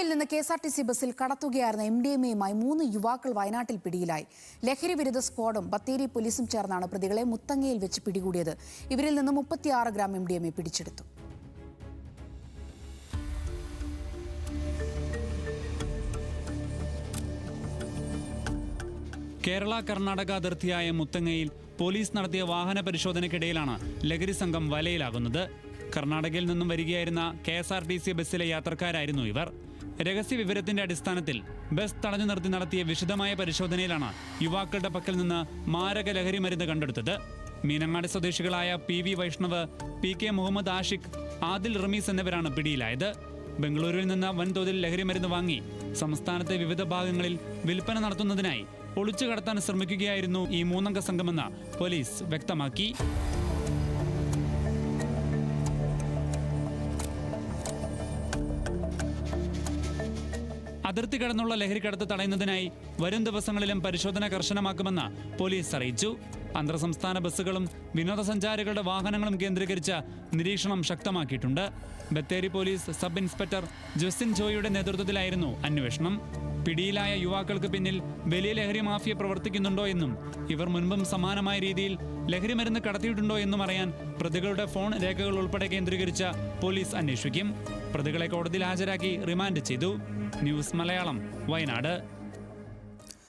കർണാടകയിൽ നിന്ന് KSRTC ബസ്സിൽ കടത്തുകയായിരുന്ന MDMAയുമായി 3 യുവാക്കൾ വയനാട്ടിൽ പിടിയിലായി. ലഹരി വിരുദ്ധ സ്ക്വാഡും ബത്തേരി പോലീസും ചേർന്നാണ് പ്രതികളെ മുത്തങ്ങയിൽ വെച്ച് പിടികൂടിയത്. ഇവരിൽ നിന്ന് 36 ഗ്രാം MDMA പിടിച്ചെടുത്തു. കേരള കർണാടക അതിർത്തിയായ മുത്തങ്ങയിൽ പോലീസ് നടത്തിയ വാഹന പരിശോധനയ്ക്കിടയിലാണ് ലഹരി സംഘം വലയിലാകുന്നത്. കർണാടകയിൽ നിന്നും വരികയായിരുന്ന KSRTC ബസ്സിലെ യാത്രക്കാരായിരുന്നു ഇവർ. രഹസ്യ വിവരത്തിന്റെ അടിസ്ഥാനത്തിൽ ബസ് തടഞ്ഞു നിർത്തി നടത്തിയ വിശദമായ പരിശോധനയിലാണ് യുവാക്കളുടെ പക്കൽ നിന്ന് മാരക ലഹരി മരുന്ന് കണ്ടെടുത്തത്. മീനങ്ങാട് സ്വദേശികളായ PV വൈഷ്ണവ്, PK മുഹമ്മദ് ആഷിഖ്, ആദിൽ റമീസ് എന്നിവരാണ് പിടിയിലായത്. ബംഗളൂരുവിൽ നിന്ന് വൻതോതിൽ ലഹരി മരുന്ന് വാങ്ങി സംസ്ഥാനത്തെ വിവിധ ഭാഗങ്ങളിൽ വിൽപ്പന നടത്തുന്നതിനായി ഒളിച്ചു കടത്താൻ ശ്രമിക്കുകയായിരുന്നു ഈ 3 അംഗ സംഘമെന്ന് പോലീസ് വ്യക്തമാക്കി. അതിർത്തി കടന്നുള്ള ലഹരിക്കടത്ത് തടയുന്നതിനായി വരും ദിവസങ്ങളിലും പരിശോധന കർശനമാക്കുമെന്ന് പോലീസ് അറിയിച്ചു. അന്തർ സംസ്ഥാന ബസ്സുകളും വിനോദസഞ്ചാരികളുടെ വാഹനങ്ങളും കേന്ദ്രീകരിച്ച് നിരീക്ഷണം ശക്തമാക്കിയിട്ടുണ്ട്. Bathery police sub inspector Justin ജോയിയുടെ നേതൃത്വത്തിലായിരുന്നു അന്വേഷണം. പിടിയിലായ യുവാക്കൾക്ക് പിന്നിൽ വലിയ ലഹരി മാഫിയ പ്രവർത്തിക്കുന്നുണ്ടോ എന്നും ഇവർ മുൻപും സമാനമായ രീതിയിൽ ലഹരി മരുന്ന് കടത്തിയിട്ടുണ്ടോ എന്നും അറിയാൻ പ്രതികളുടെ ഫോൺ രേഖകൾ ഉൾപ്പെടെ കേന്ദ്രീകരിച്ച് പോലീസ് അന്വേഷിക്കും. പ്രതികളെ കോടതിയിൽ ഹാജരാക്കി റിമാൻഡ് ചെയ്തു. ന്യൂസ് മലയാളം, വയനാട്.